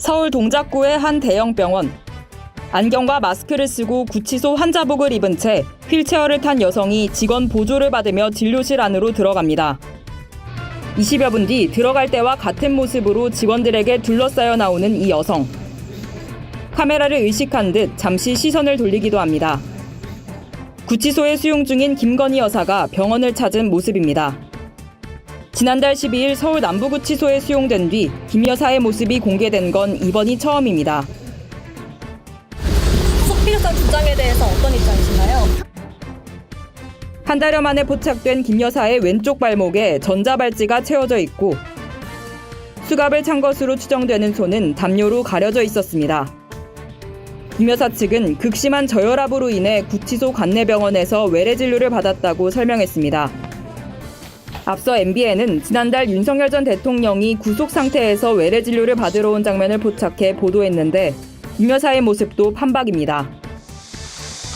서울 동작구의 한 대형 병원. 안경과 마스크를 쓰고 구치소 환자복을 입은 채 휠체어를 탄 여성이 직원 보조를 받으며 진료실 안으로 들어갑니다. 20여 분 뒤 들어갈 때와 같은 모습으로 직원들에게 둘러싸여 나오는 이 여성. 카메라를 의식한 듯 잠시 시선을 돌리기도 합니다. 구치소에 수용 중인 김건희 여사가 병원을 찾은 모습입니다. 지난달 12일 서울 남부구치소에 수용된 뒤 김 여사의 모습이 공개된 건 이번이 처음입니다. 구속 필요성 주장에 대해서 어떤 입장이신가요? 한 달여 만에 포착된 김 여사의 왼쪽 발목에 전자발찌가 채워져 있고 수갑을 찬 것으로 추정되는 손은 담요로 가려져 있었습니다. 김 여사 측은 극심한 저혈압으로 인해 구치소 관내병원에서 외래 진료를 받았다고 설명했습니다. 앞서 MBN은 지난달 윤석열 전 대통령이 구속 상태에서 외래 진료를 받으러 온 장면을 포착해 보도했는데 김 여사의 모습도 판박입니다.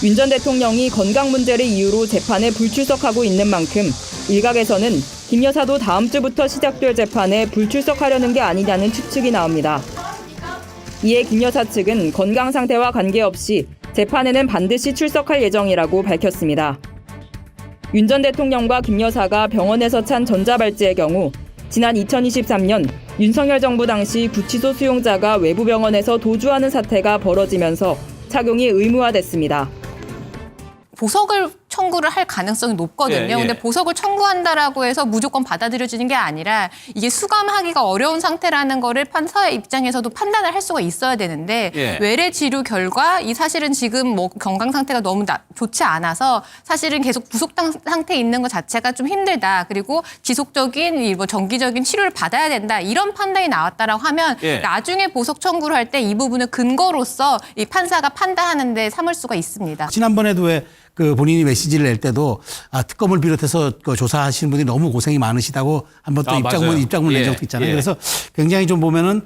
윤 전 대통령이 건강 문제를 이유로 재판에 불출석하고 있는 만큼 일각에서는 김 여사도 다음 주부터 시작될 재판에 불출석하려는 게 아니냐는 추측이 나옵니다. 이에 김 여사 측은 건강 상태와 관계없이 재판에는 반드시 출석할 예정이라고 밝혔습니다. 윤 전 대통령과 김 여사가 병원에서 찬 전자발찌의 경우 지난 2023년 윤석열 정부 당시 구치소 수용자가 외부 병원에서 도주하는 사태가 벌어지면서 착용이 의무화됐습니다. 보석을 청구를 할 가능성이 높거든요. 근데 보석을 청구한다라고 해서 무조건 받아들여지는 게 아니라 이게 수감하기가 어려운 상태라는 거를 판사의 입장에서도 판단을 할 수가 있어야 되는데 외래 치료 결과 이 사실은 지금 뭐 건강 상태가 너무 좋지 않아서 사실은 계속 구속 상태에 있는 것 자체가 좀 힘들다. 그리고 지속적인 뭐 정기적인 치료를 받아야 된다. 이런 판단이 나왔다라고 하면 나중에 보석 청구를 할 때 이 부분을 근거로서 이 판사가 판단하는 데 삼을 수가 있습니다. 지난번에도 왜 그 본인이 메시지를 낼 때도 특검을 비롯해서 그 조사하시는 분들이 너무 고생이 많으시다고 한번 또 입장문 낸 적도 있잖아요. 그래서 굉장히 좀 보면은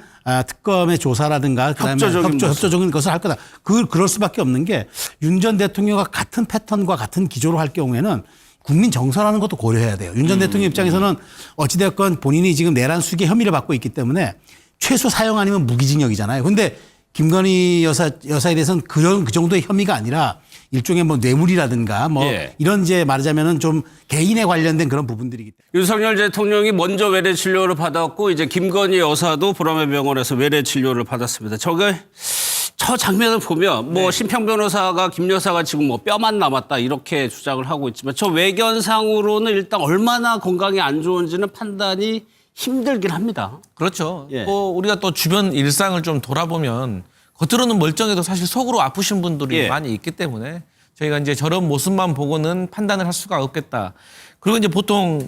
특검의 조사라든가 그다음에 협조적인 것을 할 거다. 그럴 수밖에 없는 게 윤 전 대통령과 같은 패턴과 같은 기조로 할 경우에는 국민 정서라는 것도 고려해야 돼요. 윤 전 대통령 입장에서는 어찌됐건 본인이 지금 내란 수기의 혐의를 받고 있기 때문에 최소 사형 아니면 무기징역이잖아요. 그런데 김건희 여사에 대해서는 그 정도의 혐의가 아니라 일종의 뭐 뇌물이라든가 뭐 이런 이제 말하자면은 좀 개인에 관련된 그런 부분들이기 때문에. 윤석열 대통령이 먼저 외래 진료를 받았고 이제 김건희 여사도 보라매 병원에서 외래 진료를 받았습니다. 저 장면을 보면 뭐 심평 변호사가 김 여사가 지금 뭐 뼈만 남았다 이렇게 주장을 하고 있지만 저 외견상으로는 일단 얼마나 건강이 안 좋은지는 판단이 힘들긴 합니다. 그렇죠. 뭐 우리가 또 주변 일상을 좀 돌아보면 겉으로는 멀쩡해도 사실 속으로 아프신 분들이 많이 있기 때문에 저희가 이제 저런 모습만 보고는 판단을 할 수가 없겠다. 그리고 이제 보통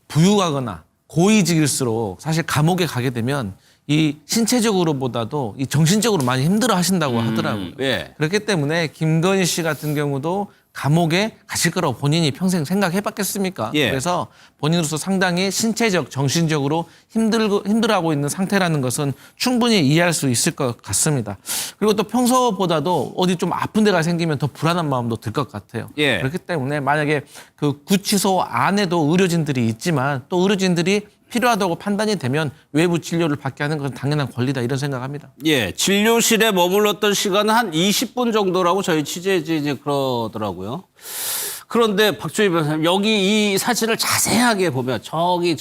부유하거나 고위직일수록 사실 감옥에 가게 되면 이 신체적으로보다도 이 정신적으로 많이 힘들어 하신다고 하더라고요. 그렇기 때문에 김건희 씨 같은 경우도 감옥에 가실 거라고 본인이 평생 생각해봤겠습니까? 그래서 본인으로서 상당히 신체적, 정신적으로 힘들어하고 있는 상태라는 것은 충분히 이해할 수 있을 것 같습니다. 그리고 또 평소보다도 어디 좀 아픈 데가 생기면 더 불안한 마음도 들 것 같아요. 그렇기 때문에 만약에 그 구치소 안에도 의료진들이 있지만 또 의료진들이 필요하다고 판단이 되면 외부 진료를 받게 하는 것은 당연한 권리다 이런 생각합니다. 진료실에 머물렀던 시간은 한 20분 정도라고 저희 취재진이 그러더라고요. 그런데 박주희 변호사님 여기 이 사진을 자세하게 보면 저기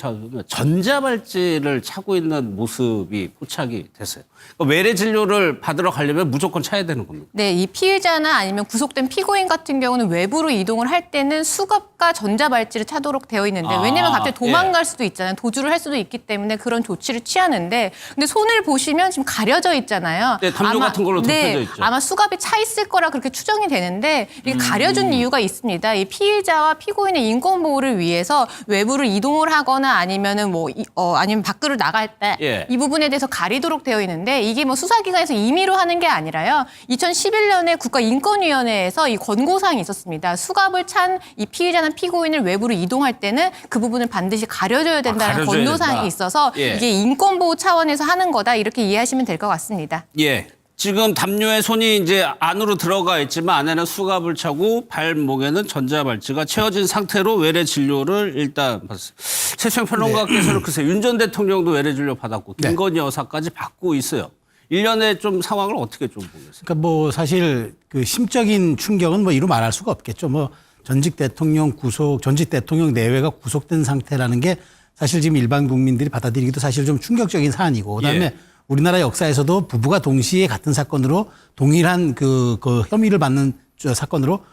전자발찌를 차고 있는 모습이 포착이 됐어요. 그러니까 외래 진료를 받으러 가려면 무조건 차야 되는 겁니다. 네, 이 피의자나 아니면 구속된 피고인 같은 경우는 외부로 이동을 할 때는 수갑과 전자발찌를 차도록 되어 있는데 왜냐면 갑자기 도망갈 수도 있잖아요. 도주를 할 수도 있기 때문에 그런 조치를 취하는데 근데 손을 보시면 지금 가려져 있잖아요. 담요 같은 걸로 덮여져 있죠. 아마 수갑이 차 있을 거라 그렇게 추정이 되는데 이게 가려준 이유가 있습니다. 이 피의자와 피고인의 인권 보호를 위해서 외부를 이동을 하거나 아니면은 아니면 밖으로 나갈 때 이 부분에 대해서 가리도록 되어 있는데 이게 뭐 수사기관에서 임의로 하는 게 아니라요. 2011년에 국가인권위원회에서 이 권고사항이 있었습니다. 수갑을 찬 이 피의자나 피고인을 외부로 이동할 때는 그 부분을 반드시 가려줘야 된다는 권고사항이 있어서 이게 인권보호 차원에서 하는 거다 이렇게 이해하시면 될 것 같습니다. 지금 담요에 손이 이제 안으로 들어가 있지만 안에는 수갑을 차고 발목에는 전자발찌가 채워진 상태로 외래 진료를 일단 받았어요. 최수영 평론가께서는 글쎄 윤 전 대통령도 외래 진료 받았고 김건희 여사까지 받고 있어요. 일련의 좀 상황을 어떻게 좀 보겠어요? 그러니까 뭐 사실 그 심적인 충격은 뭐 이루 말할 수가 없겠죠. 뭐 전직 대통령 내외가 구속된 상태라는 게 사실 지금 일반 국민들이 받아들이기도 사실 좀 충격적인 사안이고, 그다음에 예. 우리나라 역사에서도 부부가 동시에 같은 사건으로 동일한 그 혐의를 받는 사건으로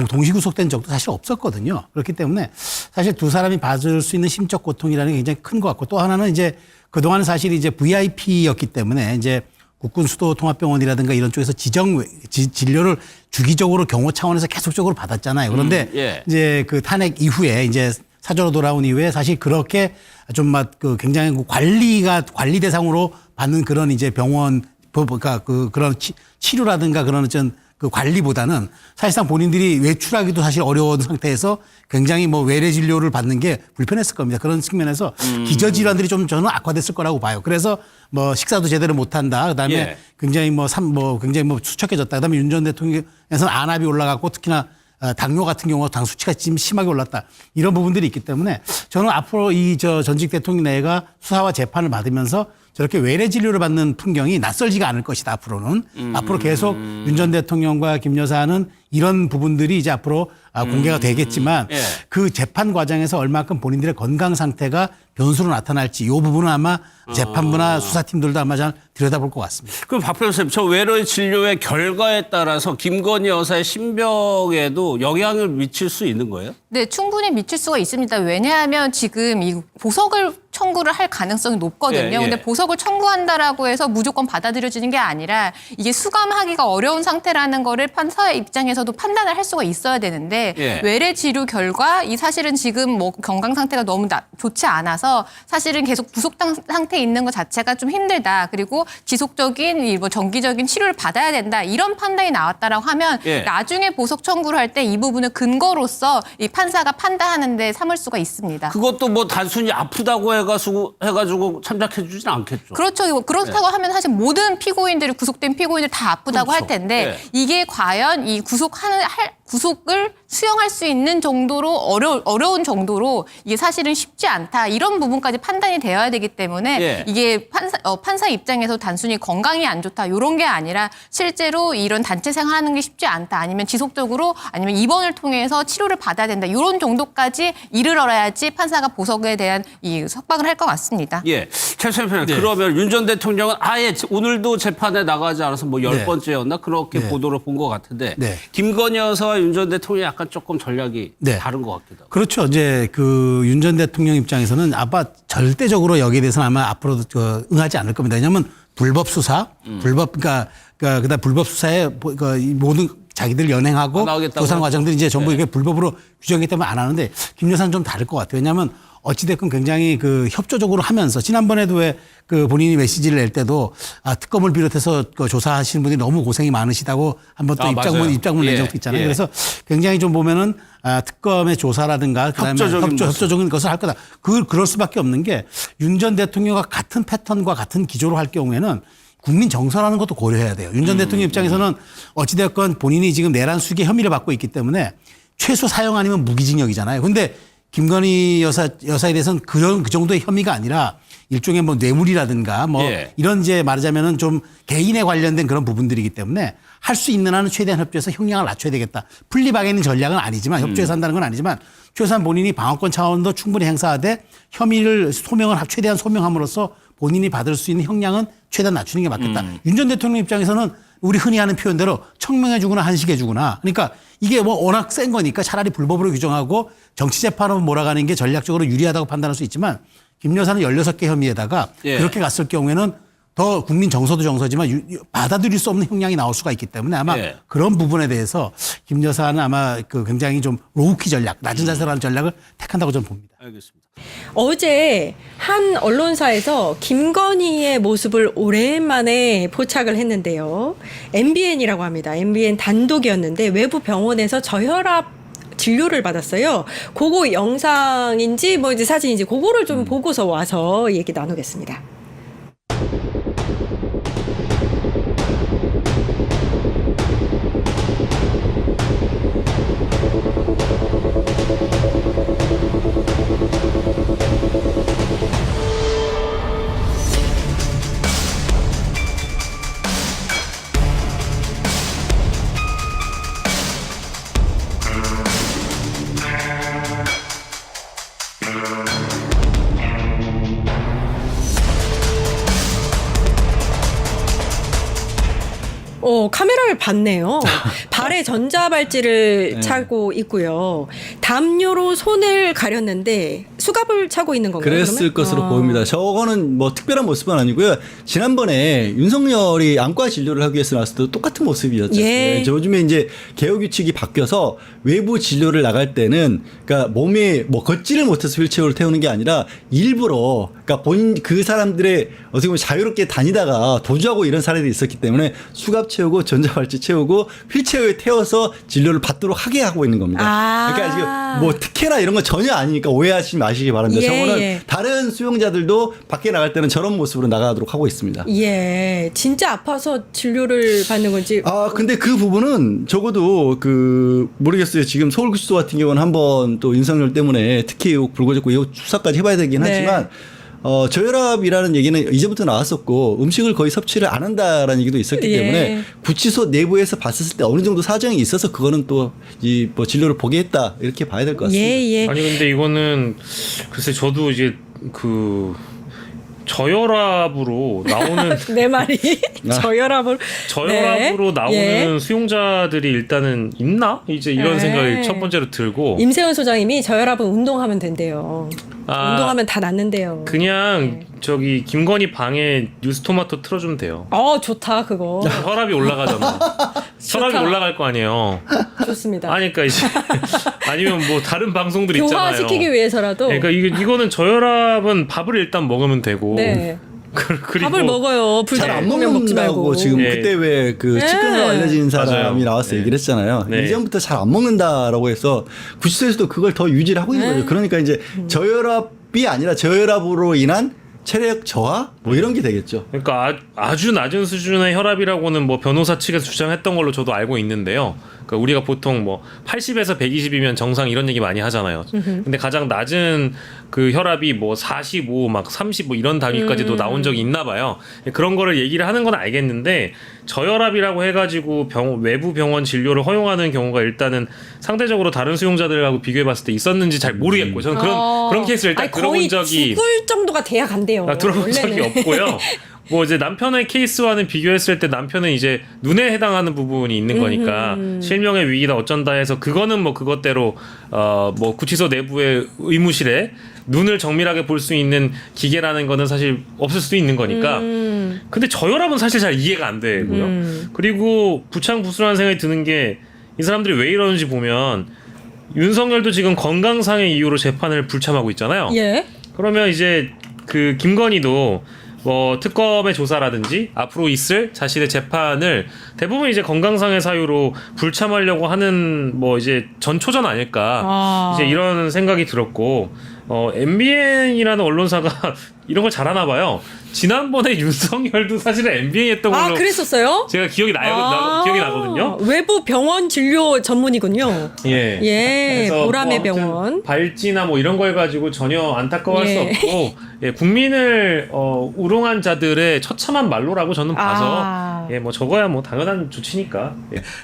동시 구속된 적도 사실 없었거든요. 그렇기 때문에 사실 두 사람이 받을 수 있는 심적 고통이라는 게 굉장히 큰 것 같고, 또 하나는 이제 그동안 사실 이제 VIP였기 때문에 이제 국군 수도 통합병원이라든가 이런 쪽에서 진료를 주기적으로 경호 차원에서 계속적으로 받았잖아요. 그런데 예. 이제 이제 그 탄핵 이후에 이제 사저로 돌아온 이후에 사실 그렇게 좀 막 그 굉장히 관리 대상으로 받는 그런 이제 병원 그러니까 그런 치료라든가 그런 어떤 그 관리보다는 사실상 본인들이 외출하기도 사실 어려운 상태에서 굉장히 뭐 외래 진료를 받는 게 불편했을 겁니다. 그런 측면에서 기저질환들이 좀 저는 악화됐을 거라고 봐요. 그래서 뭐 식사도 제대로 못한다. 그다음에 예. 굉장히 굉장히 수척해졌다. 그다음에 윤 전 대통령에서는 안압이 올라갔고 특히나 당뇨 같은 경우 당 수치가 지금 심하게 올랐다. 이런 부분들이 있기 때문에 저는 앞으로 이 전직 대통령 내가 수사와 재판을 받으면서 저렇게 외래 진료를 받는 풍경이 낯설지가 않을 것이다. 앞으로는 앞으로 계속 윤 전 대통령과 김 여사는 이런 부분들이 이제 앞으로 공개가 되겠지만 예. 그 재판 과정에서 얼마큼 본인들의 건강 상태가 변수로 나타날지 이 부분은 아마 재판부나 수사팀들도 아마 잘 들여다볼 것 같습니다. 그럼 박 변호사님, 저 외래 진료의 결과에 따라서 김건희 여사의 신병에도 영향을 미칠 수 있는 거예요? 네, 충분히 미칠 수가 있습니다. 왜냐하면 지금 이 보석을 청구를 할 가능성이 높거든요. 예, 예. 근데 보석을 청구한다라고 해서 무조건 받아들여지는 게 아니라 이게 수감하기가 어려운 상태라는 거를 판사의 입장에서도 판단을 할 수가 있어야 되는데 예. 외래 치료 결과 이 사실은 지금 뭐 건강 상태가 너무 좋지 않아서 사실은 계속 구속 상태에 있는 것 자체가 좀 힘들다. 그리고 지속적인 이 뭐 정기적인 치료를 받아야 된다. 이런 판단이 나왔다라고 하면 예. 나중에 보석 청구를 할 때 이 부분을 근거로서 이 판사가 판단하는데 삼을 수가 있습니다. 그것도 뭐 단순히 아프다고 해가지고 참작해 주진 않겠죠. 그렇죠. 그렇다고 하면 사실 모든 피고인들이 구속된 피고인들 다 아프다고 그렇죠. 할 텐데 네. 이게 과연 이 구속을 수용할 수 있는 정도로 어려운 정도로 이게 사실은 쉽지 않다. 이런 부분까지 판단이 되어야 되기 때문에 예. 이게 판사 입장에서 단순히 건강이 안 좋다. 이런 게 아니라 실제로 이런 단체 생활하는 게 쉽지 않다. 아니면 지속적으로 아니면 입원을 통해서 치료를 받아야 된다. 이런 정도까지 이르러야지 판사가 보석에 대한 이 석방을 할 것 같습니다. 예. 최수현 변호사, 그러면 윤 전 대통령은 아예 오늘도 재판에 나가지 않아서 뭐 10번째였나? 그렇게 보도를 본 것 같은데 네. 김건희 여사와 윤 전 대통령이 약간 조금 전략이 네. 다른 것 같기도 하고. 그렇죠. 이제 그 윤 전 대통령 입장에서는 아마 절대적으로 여기에 대해서는 아마 앞으로도 응하지 않을 겁니다. 왜냐하면 불법 수사, 그다음 불법 수사에 모든 자기들 연행하고 조사 과정들이 이제 전부 이게 불법으로 규정이기 때문에 안 하는데 김 여사는 좀 다를 것 같아요. 왜냐하면 어찌됐건 굉장히 그 협조적으로 하면서 지난번에도 왜 그 본인이 메시지를 낼 때도 특검을 비롯해서 그 조사하시는 분들이 너무 고생이 많으시다고 한번 또 입장문 낸 적도 있잖아요. 예. 그래서 굉장히 좀 보면은 특검의 조사라든가 그다음에 협조적인 것을 할 거다. 그럴 수밖에 없는 게 윤 전 대통령과 같은 패턴과 같은 기조로 할 경우에는 국민 정서라는 것도 고려해야 돼요. 윤 전 대통령 입장에서는 어찌됐건 본인이 지금 내란 수계 혐의를 받고 있기 때문에 최소 사형 아니면 무기징역이잖아요. 근데 김건희 여사에 대해서는 그 정도의 혐의가 아니라 일종의 뭐 뇌물이라든가 뭐 예. 이런 이제 말하자면은 좀 개인에 관련된 그런 부분들이기 때문에 할 수 있는 한은 최대한 협조해서 형량을 낮춰야 되겠다. 풀리박에 있는 전략은 아니지만 협조해서 한다는 건 아니지만 최소한 본인이 방어권 차원도 충분히 행사하되 혐의를 최대한 소명함으로써 본인이 받을 수 있는 형량은 최대한 낮추는 게 맞겠다. 윤 전 대통령 입장에서는 우리 흔히 하는 표현대로 청명해 주거나 한식해 주거나 그러니까 이게 뭐 워낙 센 거니까 차라리 불법으로 규정하고 정치 재판으로 몰아가는 게 전략적으로 유리하다고 판단할 수 있지만 김 여사는 16개 혐의에다가 예. 그렇게 갔을 경우에는 더 국민 정서도 정서지만 받아들일 수 없는 형량이 나올 수가 있기 때문에 아마 예. 그런 부분에 대해서 김 여사는 아마 그 굉장히 좀 로우키 전략, 낮은 자세로 하는 전략을 택한다고 저는 봅니다. 알겠습니다. 어제 한 언론사에서 김건희의 모습을 오랜만에 포착을 했는데요. MBN이라고 합니다. MBN 단독이었는데 외부 병원에서 저혈압 진료를 받았어요. 그거 영상인지 뭐 이제 사진인지 그거를 좀 보고서 와서 얘기 나누겠습니다. 카메라를 봤네요. 발에 전자발찌를 차고 있고요. 담요로 손을 가렸는데 수갑을 차고 있는 건가요? 그랬을 그러면? 것으로 보입니다. 저거는 뭐 특별한 모습은 아니고요. 지난번에 윤석열이 안과 진료를 하기 위해서 나왔을 때도 똑같은 모습이었죠. 예. 요즘에 이제 개혁 규칙이 바뀌어서 외부 진료를 나갈 때는 그러니까 몸에 뭐 걷지를 못해서 휠체어를 태우는 게 아니라 일부러 그러니까 본인 그 사람들의 어떻게 보면 자유롭게 다니다가 도주하고 이런 사례들이 있었기 때문에 수갑 채우고 전자발찌 채우고 휠체어에 태워서 진료를 받도록 하게 하고 있는 겁니다. 그러니까 지금 뭐 특혜나 이런 건 전혀 아니니까 오해하지 마시기 바랍니다. 예, 저거는 예. 다른 수용자들도 밖에 나갈 때는 저런 모습으로 나가도록 하고 있습니다. 예, 진짜 아파서 진료를 받는 건지. 근데 그 부분은 적어도 모르겠어요. 지금 서울구치소 같은 경우는 한번 또 윤석열 때문에 특혜 의혹 불거졌고 이거 수사까지 해봐야 되긴 네. 하지만 저혈압이라는 얘기는 이제부터 나왔었고 음식을 거의 섭취를 안 한다라는 얘기도 있었기 예. 때문에 구치소 내부에서 봤을 때 어느 정도 사정이 있어서 그거는 또 이 뭐 진료를 보게 했다 이렇게 봐야 될 것 같습니다. 예. 아니 근데 이거는 글쎄 저도 이제 저혈압으로 나오는 내 말이 저혈압으로 네. 나오는 예. 수용자들이 일단은 있나? 이제 이런 네. 생각이 첫 번째로 들고 임세훈 소장님이 저혈압은 운동하면 된대요. 운동하면 다 낫는데요. 그냥 저기 김건희 방에 뉴스토마토 틀어주면 돼요. 좋다 그거. 혈압이 올라가잖아. 혈압이 올라갈 거 아니에요. 좋습니다. 아니, 그러니까 이제 아니면 뭐 다른 방송들 있잖아요. 교화시키기 위해서라도. 그러니까 이거는 저혈압은 밥을 일단 먹으면 되고. 네. 그리고 밥을 먹어요. 잘 안 불면 먹지 먹는다고 말고. 지금 예. 그때 왜 치과로 알려진 사람이 맞아요. 나와서 네. 얘기를 했잖아요. 네. 이전부터 잘 안 먹는다라고 해서 구치소에서도 그걸 더 유지를 하고 있는 거죠. 그러니까 이제 저혈압이 아니라 저혈압으로 인한 체력 저하 뭐 이런 게 되겠죠. 그러니까 아주 낮은 수준의 혈압이라고는 뭐 변호사 측에서 주장했던 걸로 저도 알고 있는데요. 그러니까 우리가 보통 뭐 80에서 120이면 정상 이런 얘기 많이 하잖아요. 근데 가장 낮은 그 혈압이 뭐 45, 막 30 뭐 이런 단위까지도 나온 적이 있나 봐요. 그런 거를 얘기를 하는 건 알겠는데 저혈압이라고 해가지고 외부 병원 진료를 허용하는 경우가 일단은 상대적으로 다른 수용자들하고 비교해봤을 때 있었는지 잘 모르겠고 저는 그런 케이스를 일단 들어본 적이 거의 죽을 정도가 돼야 간대요. 들어본 적이 없고요. 뭐 이제 남편의 케이스와는 비교했을 때 남편은 이제 눈에 해당하는 부분이 있는 거니까 실명의 위기다 어쩐다 해서 그거는 뭐 그것대로 뭐 구치소 내부의 의무실에 눈을 정밀하게 볼 수 있는 기계라는 거는 사실 없을 수도 있는 거니까. 근데 저혈압은 사실 잘 이해가 안 되고요. 그리고 부창부수라는 생각이 드는 게 이 사람들이 왜 이러는지 보면 윤석열도 지금 건강상의 이유로 재판을 불참하고 있잖아요. 예. 그러면 이제 그 김건희도 뭐 특검의 조사라든지 앞으로 있을 자신의 재판을 대부분 이제 건강상의 사유로 불참하려고 하는 뭐 이제 전초전 아닐까 이제 이런 생각이 들었고 MBN이라는 언론사가 이런 걸 잘하나 봐요. 지난번에 윤석열도 사실은 MBN 했던 걸로 그랬었어요? 제가 기억이 나거든요. 외부 병원 진료 전문이군요. 예. 예, 보람의 뭐 아무튼 병원. 발찌나 뭐 이런 걸 가지고 전혀 안타까워할 수 없고 국민을 우롱한 자들의 처참한 말로라고 저는 봐서 뭐 저거야 뭐 당연한 조치니까.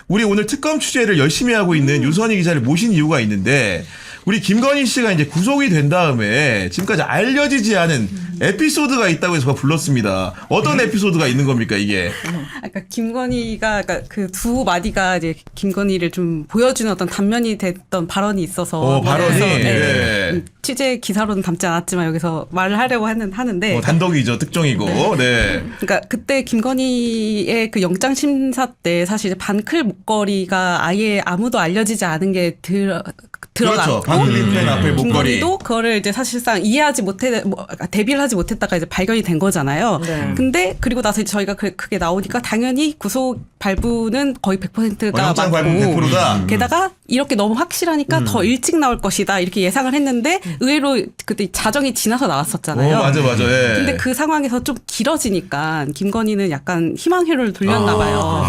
우리 오늘 특검 취재를 열심히 하고 있는 유선희 기자를 모신 이유가 있는데 우리 김건희 씨가 이제 구속이 된 다음에 지금까지 알려지지 않은 에피소드가 있다고 해서 불렀습니다. 어떤 에피소드가 있는 겁니까 이게? 그러니까 김건희가 그 두 마디가 이제 김건희를 좀 보여주는 어떤 단면이 됐던 발언이 있어서 발언이 네. 취재 기사로는 담지 않았지만 여기서 말을 하려고 하는데 단독이죠, 특종이고. 네. 그러니까 그때 김건희의 그 영장 심사 때 사실 반클 목걸이가 아예 아무도 알려지지 않은 게 드러났고 그렇죠. 방클린펜 앞에 목걸이. 김건희도 그거를 이제 사실상 이해하지 대비를 하지 못했다가 이제 발견이 된 거잖아요. 근데 그리고 나서 저희가 그게 나오니까 당연히 구속 발부는 거의 100%가 영장 발부 맞고 100%다. 게다가 이렇게 너무 확실하니까 더 일찍 나올 것이다 이렇게 예상을 했는데 의외로 그때 자정이 지나서 나왔었잖아요. 맞아. 예. 근데 그 상황에서 좀 길어지니까 김건희는 약간 희망회로를 돌렸나 봐요.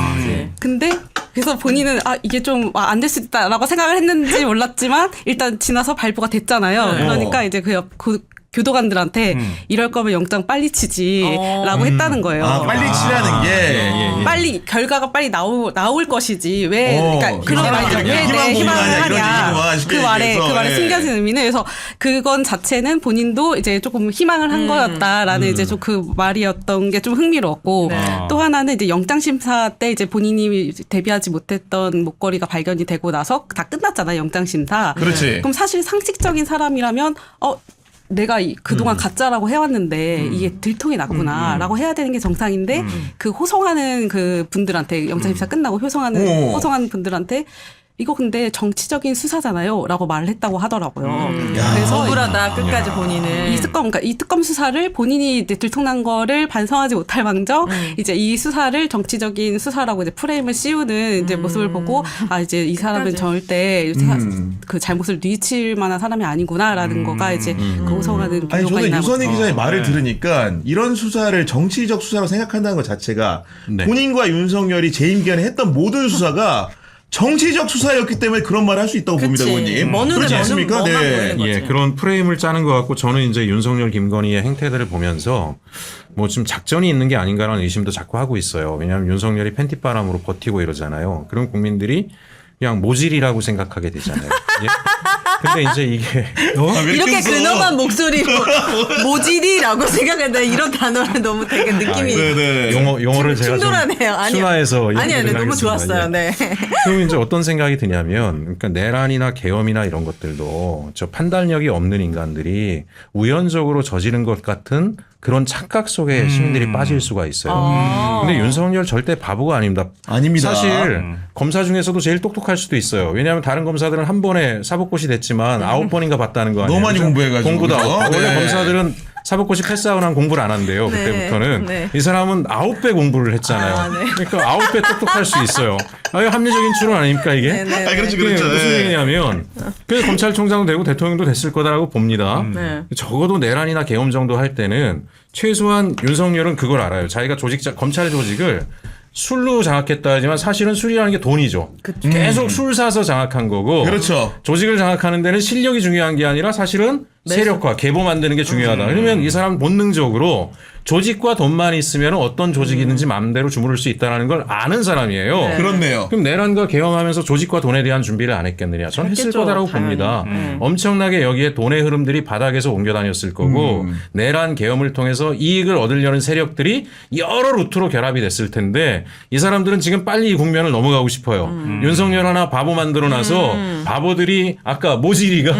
근데 그래서 본인은 이게 좀 안 될 수 있다라고 생각을 했는지 몰랐지만 일단 지나서 발부가 됐잖아요. 그러니까 이제 교도관들한테 이럴 거면 영장 빨리 치지라고 했다는 거예요. 아, 빨리 치라는 게. 빨리 결과가 빨리 나올 것이지 왜 그러니까 그런 말이죠. 왜 내 희망을 하냐. 그 말에 숨겨진 의미는 그래서 그건 자체는 본인도 이제 조금 희망을 한 거였다라는 이제 좀 그 말이었던 게 좀 흥미로웠고 또 하나는 이제 영장 심사 때 이제 본인이 대비하지 못했던 목걸이가 발견이 되고 나서 다 끝났잖아요. 영장 심사. 그렇지. 그럼 사실 상식적인 사람이라면 내가 그동안 가짜라고 해왔는데 이게 들통이 났구나라고 해야 되는 게 정상인데 그 호송하는 그 분들한테 영장심사 끝나고 호송하는 분들한테 이거 근데 정치적인 수사잖아요 라고 말을 했다고 하더라고요. 그래서 억울하다 끝까지 본인은. 이 특검 수사를 본인이 이제 들통난 거를 반성하지 못할 망정 이제 이 수사를 정치적인 수사라고 이제 프레임을 씌우는 이제 모습을 보고 이제 이 사람은 절대 그 잘못을 뉘칠 만한 사람이 아니구나라는 거가 이제 그 호소하는 아니 저는 유선희 기자의 말을 네. 들으니까 이런 수사를 정치적 수사로 생각한다는 것 자체가 네. 본인과 윤석열이 재임 기간에 했던 모든 수사가 정치적 수사였기 때문에 그런 말을 할 수 있다고 봅니다, 의원님. 그렇지 않습니까? 네. 예, 그런 프레임을 짜는 것 같고 저는 이제 윤석열, 김건희의 행태들을 보면서 뭐 지금 작전이 있는 게 아닌가라는 의심도 자꾸 하고 있어요. 왜냐하면 윤석열이 팬티바람으로 버티고 이러잖아요. 그럼 국민들이 그냥 모질이라고 생각하게 되잖아요. 예? 근데 이제 이게 이렇게 근엄한 목소리로 모질이라고 생각했는데 이런 단어를 너무 되게 느낌이 용어를 제가 좀 충돌하네요. 순화해서 아니 얘기를 너무 하겠습니다. 좋았어요. 예. 네. 그럼 이제 어떤 생각이 드냐면, 그러니까 내란이나 계엄이나 이런 것들도 저 판단력이 없는 인간들이 우연적으로 저지른 것 같은 그런 착각 속에 시민들이 빠질 수가 있어요. 근데 윤석열 절대 바보가 아닙니다. 아닙니다. 사실 검사 중에서도 제일 똑똑할 수도 있어요. 왜냐하면 다른 검사들은 한 번에 사법고시 됐지만 9번인가 봤다는 거 아니에요. 너무 많이 공부해가지고. 공부도 그죠? 원래 네. 검사들은 사법고시 패스하고 난 공부를 안 한대요. 네. 그때부터는. 네. 이 사람은 9배 공부를 했잖아요. 네. 그러니까 9배 똑똑할 수 있어요. 이거 합리적인 추론 아닙니까 이게? 네. 그렇지, 그게 그렇죠. 무슨 네. 얘기냐면 그래서 검찰총장도 되고 대통령도 됐을 거다라고 봅니다. 네. 적어도 내란이나 계엄 정도 할 때는 최소한 윤석열은 그걸 알아요. 자기가 검찰 조직을 술로 장악했다 하지만 사실은 술이라는 게 돈이죠. 계속 술 사서 장악한 거고. 그렇죠. 조직을 장악하는 데는 실력이 중요한 게 아니라 사실은 세력화, 계보 만드는 게 중요하다. 그러면 이 사람 본능적으로 조직과 돈만 있으면 어떤 조직이든지 마음대로 주무를 수 있다는 걸 아는 사람이에요. 그렇네요. 그럼 내란과 계엄하면서 조직과 돈에 대한 준비를 안 했겠느냐. 저는 했을 했겠죠, 거다라고 당연히. 봅니다. 엄청나게 여기에 돈의 흐름들이 바닥에서 옮겨 다녔을 거고 내란 계엄을 통해서 이익을 얻으려는 세력들이 여러 루트로 결합이 됐을 텐데 이 사람들은 지금 빨리 이 국면을 넘어가고 싶어요. 윤석열 하나 바보 만들어놔서 바보들이 아까 모질이가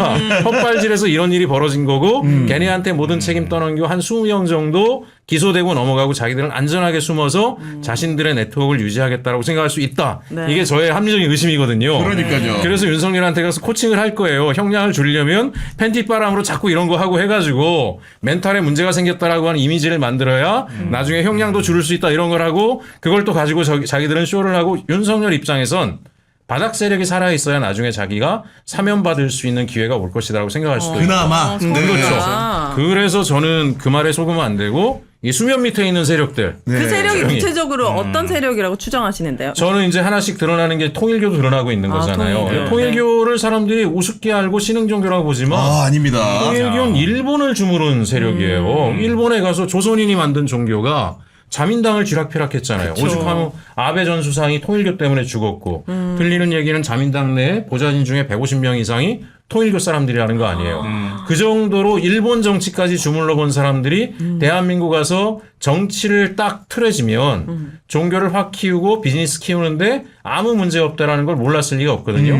헛발질해서 이런 일이 벌어진 거고 걔네한테 모든 책임 떠넘기고 한 20명 정도 기소되고 넘어가고 자기들은 안전하게 숨어서 자신들의 네트워크를 유지하겠다라고 생각할 수 있다. 네. 이게 저의 합리적인 의심이거든요. 그러니까요. 그래서 윤석열한테 가서 코칭을 할 거예요. 형량을 줄이려면 팬티바람으로 자꾸 이런 거 하고 해가지고 멘탈에 문제가 생겼다라고 하는 이미지를 만들어야 나중에 형량도 줄일 수 있다 이런 걸 하고 그걸 또 가지고 자기들은 쇼를 하고 윤석열 입장에선 바닥 세력이 살아있어야 나중에 자기가 사면받을 수 있는 기회가 올 것이라고 생각할 수도 있고. 그나마. 그렇죠. 그래서 저는 그 말에 속으면 안 되고 이 수면 밑에 있는 세력들. 그 세력이 조용히. 구체적으로 어떤 세력이라고 추정하시는데요? 저는 이제 하나씩 드러나는 게 통일교도 드러나고 있는 거잖아요. 통일교. 통일교를 사람들이 우습게 알고 신흥종교라고 보지만 아닙니다. 통일교는 일본을 주무른 세력이에요. 일본에 가서 조선인이 만든 종교가 자민당을 쥐락펴락했잖아요. 오죽 하면 아베 전 수상이 통일교 때문에 죽었고 들리는 얘기는 자민당 내 보좌진 중에 150명 이상이 통일교 사람들이라는 거 아니에요. 그 정도로 일본 정치까지 주물러 본 사람들이 대한민국 와서 정치를 딱 틀어지면 종교를 확 키우고 비즈니스 키우는데 아무 문제 없다라는 걸 몰랐을 리가 없거든요.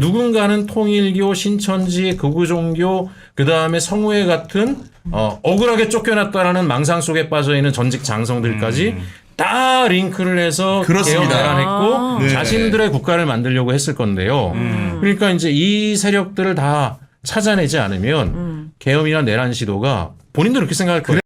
누군가는 통일교, 신천지, 극우종교, 그다음에 성우회 같은 억울하게 쫓겨났다라는 망상 속에 빠져있는 전직 장성들까지 다 링크를 해서 그렇습니다. 계엄 내란했고 네. 자신들의 국가를 만들려고 했을 건데요. 그러니까 이제 이 세력들을 다 찾아내지 않으면 계엄이나 내란 시도가 본인도 그렇게 생각할 거예요.